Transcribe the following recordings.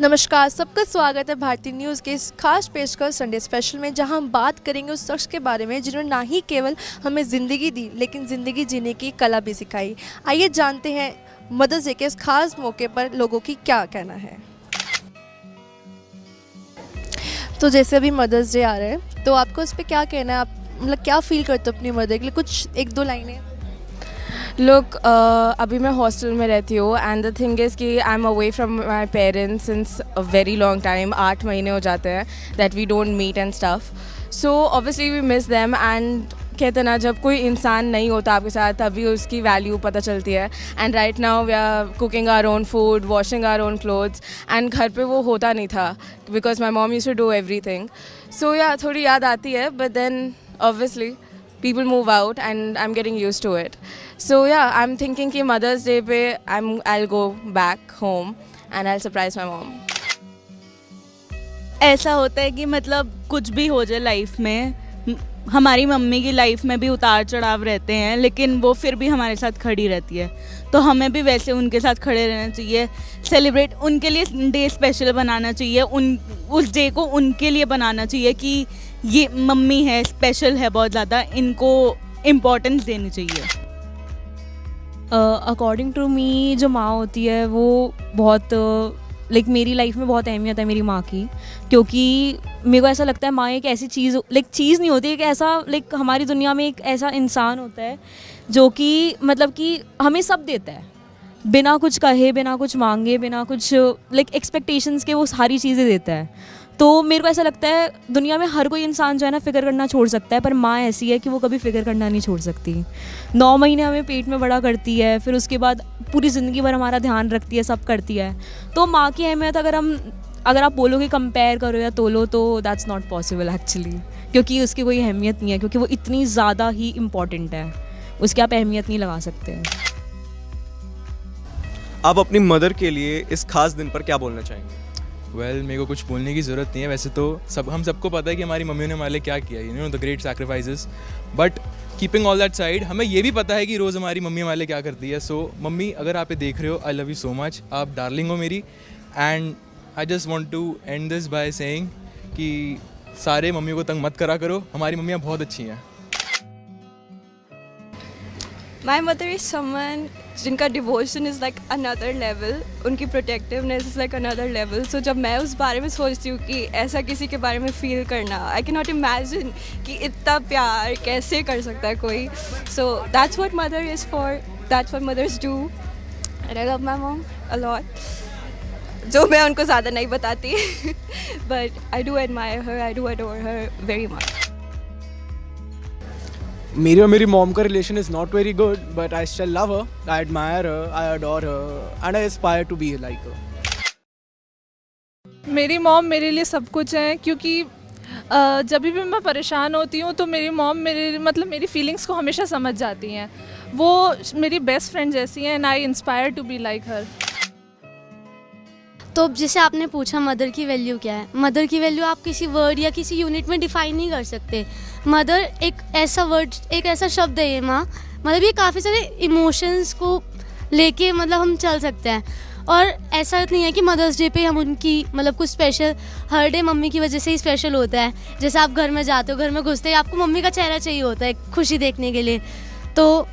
नमस्कार, सबका स्वागत है भारतीय न्यूज़ के इस खास पेशकश संडे स्पेशल में, जहां हम बात करेंगे उस शख्स के बारे में जिन्होंने ना ही केवल हमें ज़िंदगी दी लेकिन ज़िंदगी जीने की कला भी सिखाई। आइए जानते हैं मदर्स डे के इस खास मौके पर लोगों की क्या कहना है। तो जैसे अभी मदर्स डे आ रहा है, तो आपको उस पर क्या कहना है? आप मतलब क्या फील करते हो अपनी मदर के लिए? कुछ एक दो लाइनें। लुक, अभी मैं हॉस्टल में रहती हूँ एंड द थिंग इज़ कि I am away from my parents since a very long time. 8 महीने हो जाते हैं that we don't meet and stuff, so obviously we miss them. And कहते हैं ना, जब कोई इंसान नहीं होता आपके साथ तभी उसकी वैल्यू पता चलती है। And right now we are cooking our own food, washing our own clothes, and घर पे वो होता नहीं था because my mom used to do everything. So या थोड़ी याद आती है, but then obviously people move out and I'm getting used to it. So yeah, I'm thinking कि Mother's Day पे I'll go back home and I'll surprise my mom. ऐसा होता है कि मतलब कुछ भी हो जाए लाइफ में, हमारी मम्मी की लाइफ में भी उतार चढ़ाव रहते हैं, लेकिन वो फिर भी हमारे साथ खड़ी रहती है। तो हमें भी वैसे उनके साथ खड़े रहना चाहिए, सेलिब्रेट उनके लिए डे स्पेशल बनाना चाहिए, उस डे को उनके लिए बनाना चाहिए कि ये मम्मी है, स्पेशल है बहुत ज़्यादा, इनको इम्पोर्टेंस देनी चाहिए। अकॉर्डिंग टू मी जो माँ होती है वो बहुत लाइक मेरी लाइफ में बहुत अहमियत है मेरी माँ की, क्योंकि मेरे को ऐसा लगता है माँ एक ऐसी चीज़ चीज़ नहीं होती, एक ऐसा हमारी दुनिया में एक ऐसा इंसान होता है जो कि मतलब कि हमें सब देता है, बिना कुछ कहे, बिना कुछ मांगे, बिना कुछ एक्सपेक्टेशंस के वो सारी चीज़ें देता है। तो मेरे को ऐसा लगता है दुनिया में हर कोई इंसान जो है ना फिक्र करना छोड़ सकता है, पर माँ ऐसी है कि वो कभी फिक्र करना नहीं छोड़ सकती। 9 महीने हमें पेट में बड़ा करती है, फिर उसके बाद पूरी ज़िंदगी भर हमारा ध्यान रखती है, सब करती है। तो माँ की अहमियत अगर आप बोलोगे कंपेयर करो या तोलो, तो दैट्स नॉट पॉसिबल एक्चुअली, क्योंकि उसकी कोई अहमियत नहीं है, क्योंकि वो इतनी ज़्यादा ही इम्पॉर्टेंट है, उसकी आप अहमियत नहीं लगा सकते। आप अपनी मदर के लिए इस खास दिन पर क्या बोलना चाहेंगे? मेरे को कुछ बोलने की ज़रूरत नहीं है। वैसे तो हम सबको पता है कि हमारी मम्मी ने हमारे लिए क्या किया, you know, the great sacrifices. But keeping all that side, हमें ये भी पता है कि रोज़ हमारी मम्मी हमारे लिए क्या करती है। सो मम्मी, अगर आप ये देख रहे हो, I love you so much, आप डार्लिंग हो मेरी। And I just want to end this by saying कि सारे मम्मी को तंग मत करा करो, हमारी मम्मियाँ बहुत अच्छी हैं। My mother is someone जिनका devotion is like another level, उनकी protectiveness is like another level. So जब मैं उस बारे में सोचती हूँ कि ऐसा किसी के बारे में फ़ील करना, आई कैन नॉट इमेजिन कि इतना प्यार कैसे कर सकता है कोई। So that's what mother is for, that's what mothers do, and I love my mom a lot, जो मैं उनको ज़्यादा नहीं बताती but I do admire her, I do adore her very much. मेरी और मेरी मॉम का relation is not very good, but I still love her, I admire her, I adore her and I aspire to be like her. मेरी mom मेरे लिए सब कुछ है, क्योंकि जब भी मैं परेशान होती हूँ तो मेरी मॉम मेरी फीलिंग्स को हमेशा समझ जाती हैं। वो मेरी बेस्ट फ्रेंड जैसी हैं and I inspire to be like her. तो जैसे आपने पूछा मदर की वैल्यू क्या है, मदर की वैल्यू आप किसी वर्ड या किसी यूनिट में डिफाइन नहीं कर सकते। मदर एक ऐसा वर्ड, एक ऐसा शब्द है ये माँ, मतलब ये काफ़ी सारे इमोशंस को लेके मतलब हम चल सकते हैं। और ऐसा नहीं है कि मदर्स डे पे हम उनकी मतलब कुछ स्पेशल, हर डे मम्मी की वजह से ही स्पेशल होता है। जैसे आप घर में जाते हो, घर में घुसते ही आपको मम्मी का चेहरा चाहिए होता है खुशी देखने के लिए। तो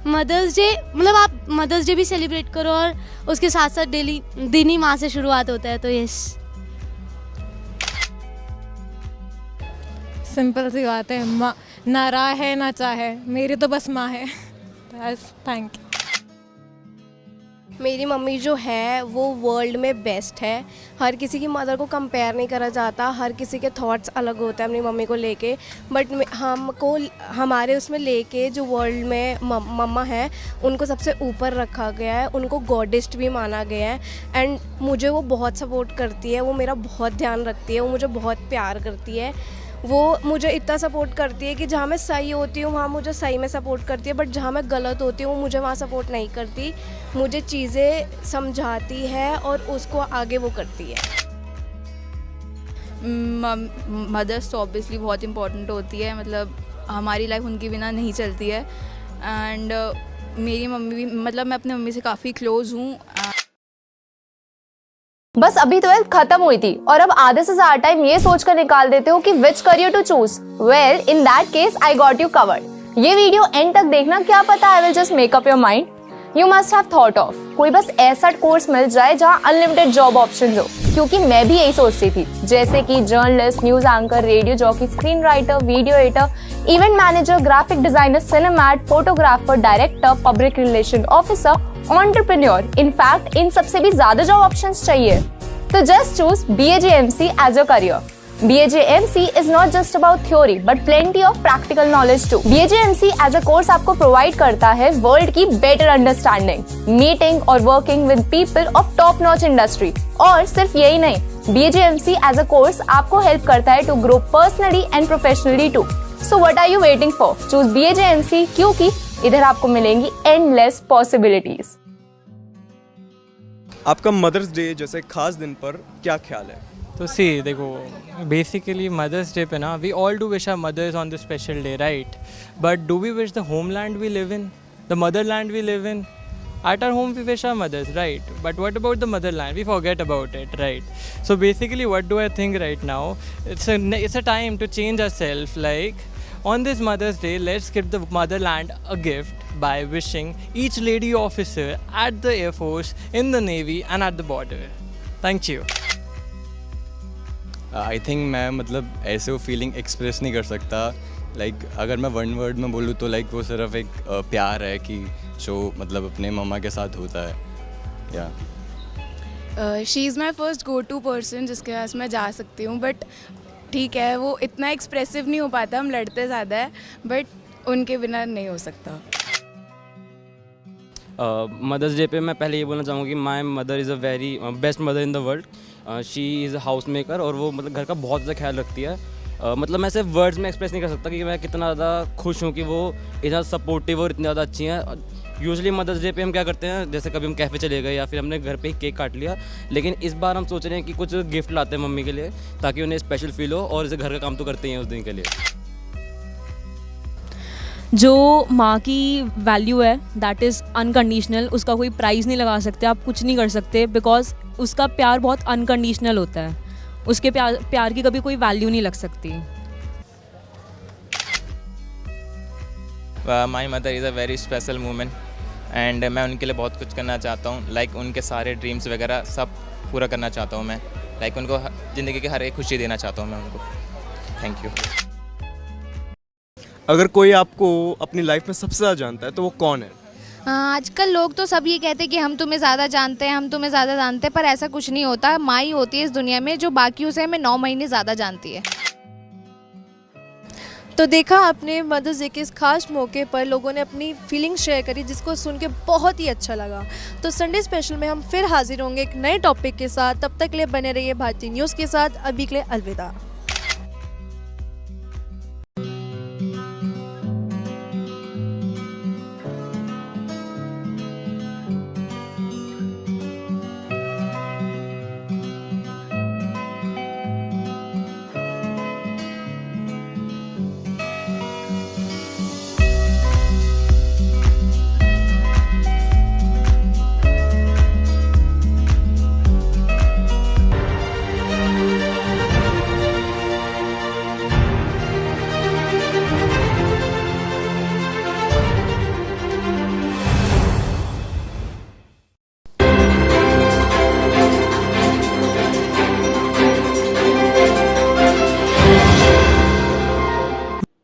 मदर्स डे मतलब आप मदर्स डे भी सेलिब्रेट करो, और उसके साथ साथ डेली दिन ही माँ से शुरुआत होता है। तो यस, सिंपल सी बात है, माँ ना राह है ना चाहे, मेरी तो बस माँ है। बस, थैंक यू। मेरी मम्मी जो है वो वर्ल्ड में बेस्ट है। हर किसी की मदर को कंपेयर नहीं करा जाता, हर किसी के थॉट्स अलग होते हैं अपनी मम्मी को लेके, बट हमको हमारे उसमें लेके जो वर्ल्ड में मम्मा है उनको सबसे ऊपर रखा गया है, उनको गॉडेस्ट भी माना गया है। एंड मुझे वो बहुत सपोर्ट करती है, वो मेरा बहुत ध्यान रखती है, वो मुझे बहुत प्यार करती है। वो मुझे इतना सपोर्ट करती है कि जहाँ मैं सही होती हूँ वहाँ मुझे सही में सपोर्ट करती है, बट जहाँ मैं गलत होती हूँ मुझे वहाँ सपोर्ट नहीं करती, मुझे चीज़ें समझाती है और उसको आगे वो करती है। मदर्स तो ऑब्वियसली बहुत इम्पोर्टेंट होती है, मतलब हमारी लाइफ उनके बिना नहीं चलती है। एंड मेरी मम्मी भी, मतलब मैं अपनी मम्मी से काफ़ी क्लोज़ हूँ। बस अभी 12th खत्म हुई थी और अब आधे से ज्यादा टाइम ये सोचकर निकाल देते हो कि which career to choose. Well, in that case I got you covered. ये वीडियो एंड तक देखना, क्या पता I will just make up your mind. You must have thought of कोई बस ऐसा कोर्स मिल जाए जहाँ अनलिमिटेड जॉब ऑप्शन हो, क्योंकि मैं भी यही सोचती थी, जैसे कि journalist, news anchor, radio jockey, screen writer, video editor, event manager, graphic designer, cinematographer, director, public relation officer, entrepreneur. In fact इन सबसे भी ज्यादा जॉब ऑप्शंस चाहिए। तो just choose BAJMC as your career. BAJMC is not just about theory but plenty of practical knowledge too. BAJMC as a course आपको provide करता है world की better understanding, meeting और working with people of top notch industry। और सिर्फ यही नहीं, BAJMC as a course आपको help करता है to grow personally and professionally too. So what are you waiting for? Choose BAJMC क्योंकि इधर आपको मिलेंगी endless possibilities। आपका मदर्स डे जैसे खास दिन पर क्या ख्याल है? तो सी देखो, बेसिकली मदर्स डे पे ना we all do wish our mothers on the special day, right? But do we wish the homeland we live in, the motherland we live in? At our home we wish our mothers, right? But what about the motherland? We forget about it, right? So basically what do I think right now? It's a time to change ourselves. Like on this Mother's Day, let's give the motherland a gift by wishing each lady officer at the Air Force, in the Navy and at the border. Thank you. I think मैं मतलब ऐसे वो feeling express नहीं कर सकता। Like अगर मैं one word में बोलूँ तो लाइक वो सिर्फ एक प्यार है कि जो मतलब अपने मम्मा के साथ होता है। या she is my first go to person जिसके पास मैं जा सकती हूँ, बट ठीक है वो इतना एक्सप्रेसिव नहीं हो पाता, हम लड़ते ज़्यादा है, बट उनके बिना नहीं हो सकता। मदर्स डे पे मैं पहले ये बोलना चाहूँगा कि my mother is a very best mother in the world. She is a house maker और वो मतलब घर का बहुत ज़्यादा ख्याल रखती है। मतलब मैं सिर्फ वर्ड्स में एक्सप्रेस नहीं कर सकता कि मैं कितना ज़्यादा खुश हूँ कि वो इतना सपोर्टिव और इतनी ज़्यादा अच्छी हैं। यूजुअली मदर्स डे पे हम क्या करते हैं, जैसे कभी हम कैफ़े चले गए या फिर हमने घर पे ही केक काट लिया, लेकिन इस बार हम सोच रहे हैं कि कुछ गिफ्ट लाते हैं मम्मी के लिए ताकि उन्हें स्पेशल फील हो, और इसे घर का काम तो करते ही हैं उस दिन के लिए। जो माँ की वैल्यू है दैट इज़ अनकंडीशनल, उसका कोई प्राइस नहीं लगा सकते, आप कुछ नहीं कर सकते, बिकॉज उसका प्यार बहुत अनकंडीशनल होता है। उसके प्यार की कभी कोई वैल्यू नहीं लग सकती। My mother is a very special women and मैं उनके लिए बहुत कुछ करना चाहता हूँ। लाइक उनके सारे ड्रीम्स वगैरह सब पूरा करना चाहता हूँ मैं। लाइक उनको ज़िंदगी की हर एक खुशी देना चाहता हूँ मैं उनको। Thank you. अगर कोई आपको अपनी लाइफ में सबसे ज़्यादा जानता है तो वो कौन है? आजकल लोग तो सब ये कहते हैं कि हम तुम्हें ज़्यादा जानते हैं, हम तुम्हें ज़्यादा जानते हैं, पर ऐसा कुछ नहीं होता। माँ ही होती है इस दुनिया में जो बाकियों से हमें 9 महीने ज़्यादा जानती है। तो देखा आपने, मदर्स डे के इस खास मौके पर लोगों ने अपनी फीलिंग्स शेयर करी, जिसको सुन के बहुत ही अच्छा लगा। तो संडे स्पेशल में हम फिर हाजिर होंगे एक नए टॉपिक के साथ। तब तक के लिए बने रहिए भारतीय न्यूज़ के साथ। अभी के लिए अलविदा।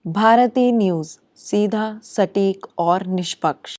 भारतीय न्यूज़, सीधा, सटीक और निष्पक्ष।